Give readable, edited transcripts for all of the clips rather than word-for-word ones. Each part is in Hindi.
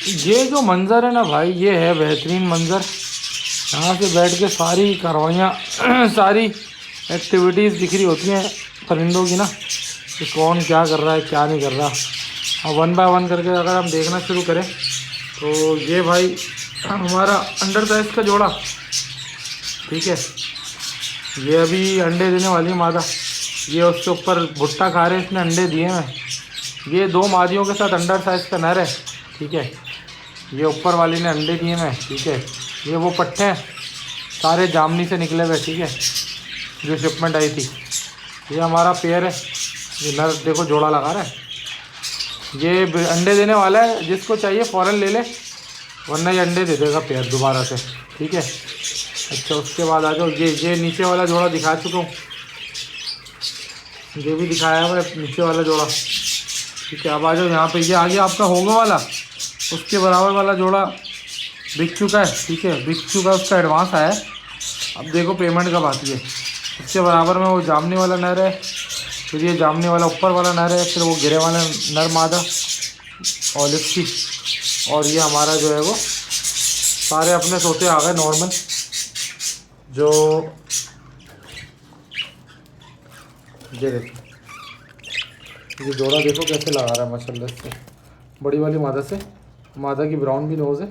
ये जो मंज़र है ना भाई, ये है बेहतरीन मंज़र। यहाँ से बैठ के सारी कार्रवाइयाँ सारी एक्टिविटीज़ दिख रही होती हैं परिंदों की ना, कि कौन क्या कर रहा है क्या नहीं कर रहा। और वन बाय वन करके अगर हम देखना शुरू करें तो ये भाई हमारा अंडर साइज का जोड़ा, ठीक है, ये अभी अंडे देने वाली है मादा। ये उसके ऊपर भुट्टा खा रहे हैं, इसने अंडे दिए हैं। ये 2 मादियों के साथ अंडर साइज़ का नर है, ठीक है। ये ऊपर वाली ने अंडे दिए हैं, ठीक है। ये वो पट्टे हैं सारे जामनी से निकले हुए, ठीक है, जो शिपमेंट आई थी। ये हमारा पेयर है, ये नर देखो जोड़ा लगा रहा है। ये अंडे देने वाला है, जिसको चाहिए फ़ौरन ले ले, वरना ये अंडे दे देगा पेयर दोबारा से, ठीक है। अच्छा, उसके बाद आ जाओ, ये नीचे वाला जोड़ा दिखा चुका हूँ, ये भी दिखाया है मैं नीचे वाला जोड़ा, ठीक है। अब आ जाओ यहाँ पे, ये आ गया आपका होगा वाला, उसके बराबर वाला जोड़ा बिक चुका है, ठीक है, बिक चुका है, उसका एडवांस आया है। अब देखो पेमेंट कब आती है। इसके बराबर में वो जामनी वाला नर है, फिर ये जामनी वाला ऊपर वाला नर है, फिर वो गिरे वाला नर मादा ऑलिव की, और ये हमारा जो है वो सारे अपने सोते आ गए नॉर्मल। जो ये देखो, ये जोड़ा देखो कैसे लगा रहा है माशाल्लाह से, बड़ी वाली मादा से। मादा की ब्राउन भी नोज़ है।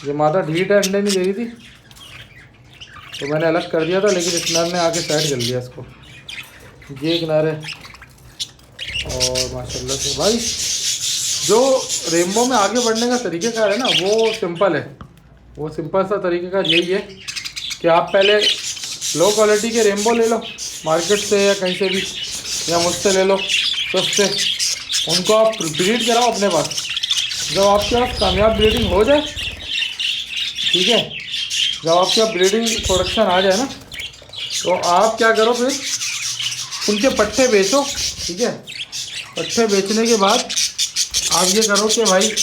ये मादा ढीठ है, अंडे नहीं दे रही थी तो मैंने अलग कर दिया था, लेकिन इस नर ने आके साइड कर लिया इसको। ये एक नर है, और माशाल्लाह से भाई जो रेनबो में आगे बढ़ने का तरीक़ेकार है ना, वो सिंपल है। वो सिंपल सा तरीक़ेकार यही है कि आप पहले लो क्वालिटी के रेनबो ले लो मार्केट से या कहीं से भी, या मुझसे ले लो सस्ते। उनको आप ब्रीड कराओ अपने पास। जब आपके पास कामयाब ब्रीडिंग हो जाए, ठीक है, जब आपके पास ब्रीडिंग प्रोडक्शन आ जाए ना, तो आप क्या करो, फिर उनके पट्टे बेचो, ठीक है। पट्टे बेचने के बाद आप ये करो कि भाई,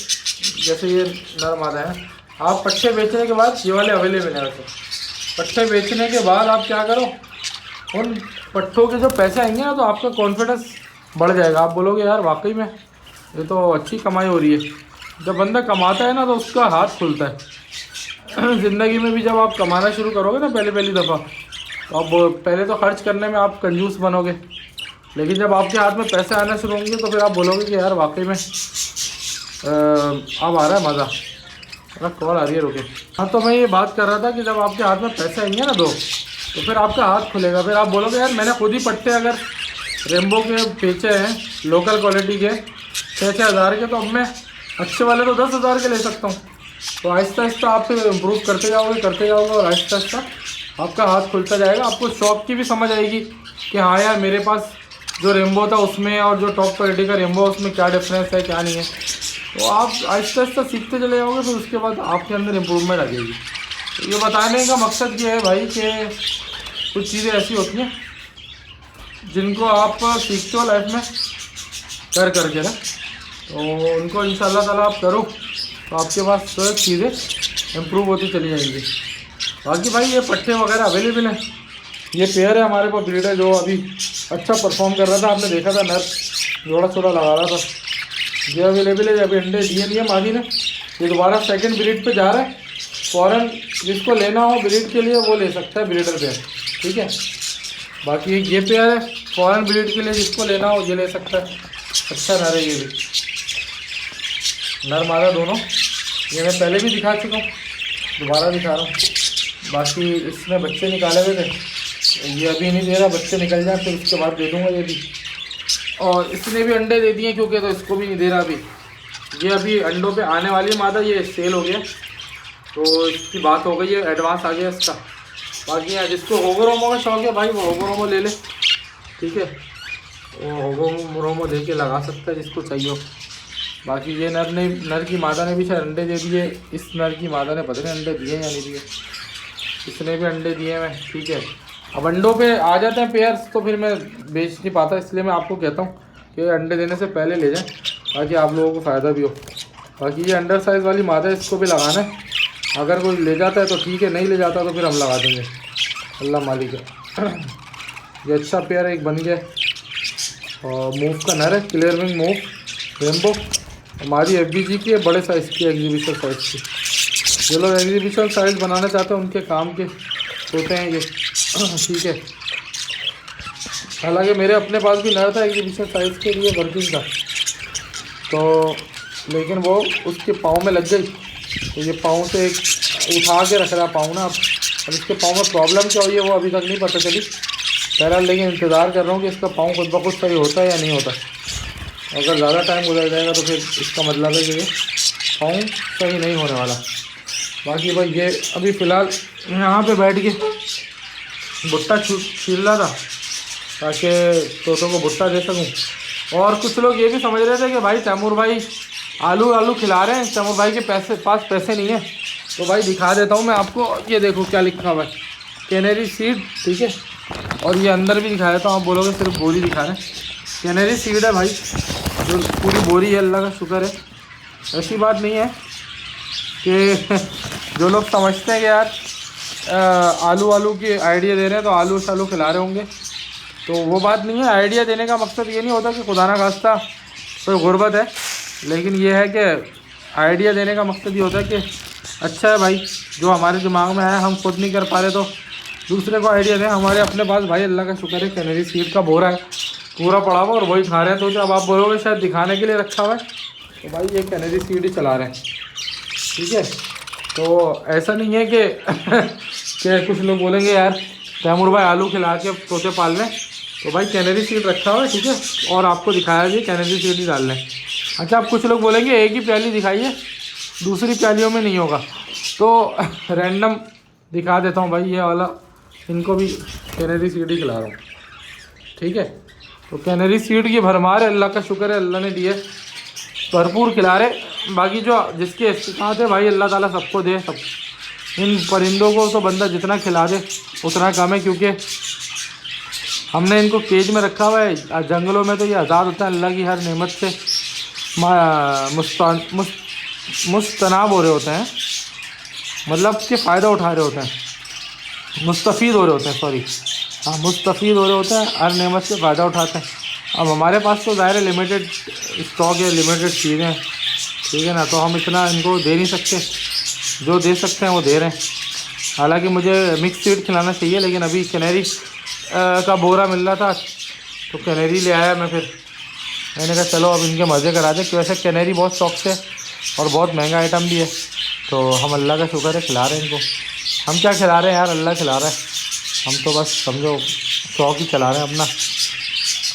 जैसे ये नर मादा है, आप पट्टे बेचने के बाद, ये वाले अवेलेबल है वैसे, पट्टे बेचने के बाद आप क्या करो, उन पट्टों के जो पैसे आएंगे ना, तो आपका कॉन्फिडेंस बढ़ जाएगा। आप बोलोगे यार वाकई में ये तो अच्छी कमाई हो रही है। जब बंदा कमाता है ना, तो उसका हाथ खुलता है। ज़िंदगी में भी जब आप कमाना शुरू करोगे ना पहली दफ़ा, तो आप पहले तो खर्च करने में आप कंजूस बनोगे, लेकिन जब आपके हाथ में पैसे आना शुरू होंगे तो फिर आप बोलोगे कि यार वाकई में अब आ रहा है मज़ा। अरे कॉल आ रही है, रुके। हाँ, तो मैं ये बात कर रहा था कि जब आपके हाथ में पैसे आएंगे ना तो फिर आपका हाथ खुलेगा। फिर आप बोलोगे यार मैंने खुद ही पट्टे अगर रेनबो के बेचे हैं लोकल क्वालिटी के 6-6 हज़ार के, तो अब मैं अच्छे वाले तो 10 हज़ार के ले सकता हूँ। तो आहिस्ता आहिस्ता आप फिर इम्प्रूव करते जाओगे, और आहिस्ता आहिस्ता आपका हाथ खुलता जाएगा। आपको शॉप की भी समझ आएगी कि हाँ यार, मेरे पास जो रेनबो था उसमें और जो टॉप क्वालिटी का रेनबो उसमें क्या डिफरेंस है क्या नहीं है। तो आप आहिस्ता आहिस्ता सीखते चले जाओगे, फिर उसके बाद आपके अंदर इम्प्रूवमेंट आ जाएगी। तो ये बताने का मकसद ये है भाई कि कुछ चीज़ें ऐसी होती हैं जिनको आप सीखते हो लाइफ में कर करके ना, तो उनको इंशाल्लाह ताला आप करो तो आपके पास सब चीज़ें इम्प्रूव होती चली जाएंगी। बाकी भाई ये पट्टे वगैरह अवेलेबल हैं। ये पेयर है हमारे पास ब्रीडर जो अभी अच्छा परफॉर्म कर रहा था, आपने देखा था, नर जोड़ा छोड़ा लगा रहा था। ये अवेलेबल है, अभी अंडे दिए मादी ने। ये दोबारा सेकंड ब्रीड पे जा रहा है। फ़ौरन जिसको लेना हो ब्रीड के लिए वो ले सकता है ब्रीडर पेयर, ठीक है। बाकी ये पेयर है, फ़ौरन ब्रीड के लिए जिसको लेना हो ये ले सकता है। अच्छा नर है ये भी, नर मादा दोनों। ये मैं पहले भी दिखा चुका हूँ, दोबारा दिखा रहा हूँ। बाकी इसमें बच्चे निकाले हुए थे, ये अभी नहीं दे रहा, बच्चे निकल जाए फिर उसके बाद दे दूँगा ये भी। और इसने भी अंडे दे दिए क्योंकि, तो इसको भी नहीं दे रहा अभी। ये अभी अंडों पे आने वाली है मादा, ये सेल हो गया तो इसकी बात हो गई है, एडवांस आ गया इसका। बाकी है जिसको होगोरोमो का शौक है भाई, वो होगोरोमो ले ले, ठीक है, वो होगोरोमो लेके लगा सकता है जिसको चाहिए हो। बाकी ये नर की मादा ने भी शायद अंडे दे दिए, इस नर की मादा ने पता नहीं अंडे दिए या नहीं दिए, इसने भी अंडे दिए हैं, ठीक है। अब अंडों पे आ जाते हैं पेयर्स तो फिर मैं बेच नहीं पाता, इसलिए मैं आपको कहता हूँ कि अंडे देने से पहले ले जाएं ताकि आप लोगों को फ़ायदा भी हो। बाकी ये अंडर साइज़ वाली मादा है, इसको भी लगाना है। अगर कोई ले जाता है तो ठीक है, नहीं ले जाता तो फिर हम लगा देंगे, अल्लाह मालिक है। ये अच्छा पेयर एक बन गया। और मूव का नर है, क्लियर विंग मूव रेनबो, हमारी FBG की है, बड़े साइज़ की, एग्जीबिशन साइज़ की। जो लोग एग्जीबिशन साइज़ बनाना चाहते हैं उनके काम के होते हैं ये। ठीक है, हालांकि मेरे अपने पास भी नया था एग्जीबिशन साइज़ के लिए वर्किंग का, तो लेकिन वो उसके पाँव में लग गई, तो ये पाँव से एक उठा के रख रहा पाँव ना। अब इसके पाँव में प्रॉब्लम क्या हुई है वो अभी तक नहीं पता चली। बहरहाल लेकिन इंतज़ार कर रहा हूँ कि इसका पाँव खुद ब खुद सही होता है या नहीं होता। अगर ज़्यादा टाइम गुजर जाएगा तो फिर इसका मतलब है कि ये पाँव सही नहीं होने वाला। बाकी भाई ये अभी फ़िलहाल यहाँ पे बैठ के भुट्टा छील रहा था ताकि तोतों को भुट्टा दे सकूँ। और कुछ लोग ये भी समझ रहे थे कि भाई तैमूर भाई आलू खिला रहे हैं, तैमूर भाई के पास पैसे नहीं है। तो भाई दिखा देता हूँ मैं आपको, ये देखो क्या लिखा हुआ है, कैनरी सीड। ठीक है, और ये अंदर भी दिखा देता हूँ। आप बोलोगे सिर्फ बोरी दिखा रहे हैं, कैनरी सीड है भाई, जो पूरी बोरी है। अल्लाह का शुक्र है, ऐसी बात नहीं है कि जो लोग समझते हैं कि यार आलू के आइडिया दे रहे हैं तो आलू शालू खिला रहे होंगे, तो वो बात नहीं है। आइडिया देने का मकसद ये नहीं होता कि खुदा ना खास्ता कोई गुर्बत है, लेकिन ये है कि आइडिया देने का मकसद ये होता है कि अच्छा है भाई, जो हमारे दिमाग में है हम खुद नहीं कर पा रहे तो दूसरे को आइडिया दें। हमारे अपने पास भाई अल्लाह का शुक्र है कैनरी सीड का बोरा है पूरा पड़ा हुआ और वही खा रहे हैं। तो जब आप बोलोगे शायद दिखाने के लिए रखा हुआ है, तो भाई ये कैनरी सीड ही चला रहे हैं। ठीक है, तो ऐसा नहीं है कि कुछ लोग बोलेंगे यार तैमूर भाई आलू खिला के तोते पाल रहे हैं, तो भाई कैनरी सीड रखा हुआ है। ठीक है, और आपको दिखाया भी कैनरी सीड ही डाल लें। अच्छा, आप कुछ लोग बोलेंगे एक ही प्याली दिखाइए, दूसरी प्यालियों में नहीं होगा, तो रैंडम दिखा देता हूँ भाई। ये वाला इनको भी कैनरी सीड ही खिला रहा हूँ। ठीक है, तो कैनरी सीड की भरमार है, अल्लाह का शुक्र है, अल्लाह ने दिए, भरपूर खिला रहे। बाकी जो जिसके इस्तिकात है भाई अल्लाह ताला सबको दे। सब इन परिंदों को तो बंदा जितना खिला दे उतना कम है, क्योंकि हमने इनको केज में रखा हुआ है। जंगलों में तो ये आज़ाद होता है, अल्लाह की हर नेमत से मुस्तनाब हो रहे होते हैं, मतलब कि फ़ायदा उठा रहे होते हैं, मुस्तफ़ीद हो रहे होते हैं, सॉरी हाँ, मुस्तफ़ीद हो रहे होते हैं, हर नेमत से फ़ायदा उठाते हैं। अब हमारे पास तो ज़ाहिर है लिमिटेड स्टॉक है, लिमिटेड चीज़ें हैं। ठीक है ना, तो हम इतना इनको दे नहीं सकते, जो दे सकते हैं वो दे रहे हैं। हालांकि मुझे मिक्स सीड खिलाना चाहिए, लेकिन अभी कैनरी का बोरा मिल रहा था तो कैनरी ले आया मैं। फिर मैंने कहा चलो अब इनके मज़े करा दे। वैसे कैनरी बहुत शौक से और बहुत महंगा आइटम भी है, तो हम अल्लाह का शुक्र है खिला रहे हैं इनको। हम क्या खिला रहे हैं यार, अल्लाह खिला रहा है, हम तो बस समझो शौक ही चला रहे हैं अपना।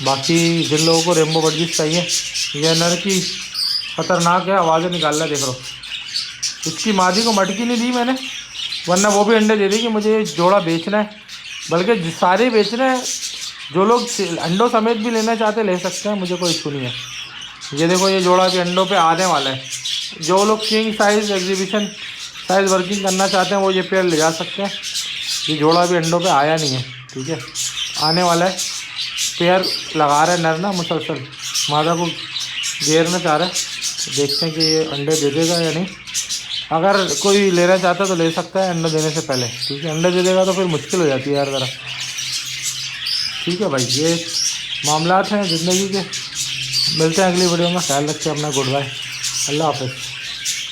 बाकी जिन लोगों को रेम्बो बर्जीज चाहिए, ये नर की ख़तरनाक है, आवाज़ें निकाल रहा है, देख लो। इसकी मादी को मटकी नहीं दी मैंने, वरना वो भी अंडे दे देगी। मुझे जोड़ा बेचना है, बल्कि सारे बेचना है। जो लोग अंडों समेत भी लेना चाहते ले सकते हैं, मुझे कोई इशू नहीं है। ये देखो ये जोड़ा भी अंडों पे आने वाला है। जो लोग king size exhibition size working करना चाहते हैं वो ये पेयर ले जा सकते हैं। ये जोड़ा भी अंडों पे आया नहीं है, ठीक है, आने वाला है। पेयर लगा रहा है नर ना मुसलसल, मादा को घेरना चाह रहा है। देखते हैं कि ये अंडे दे देगा या नहीं। अगर कोई लेना चाहता है तो ले सकता है अंडे देने से पहले, ठीक है। अंडे दे देगा तो फिर मुश्किल हो जाती है यार ज़रा, ठीक है भाई। ये मामलात हैं ज़िंदगी के। मिलते हैं अगली वीडियो में, ख्याल रखिए अपना। गुड बाय, अल्लाह हाफ़िज़।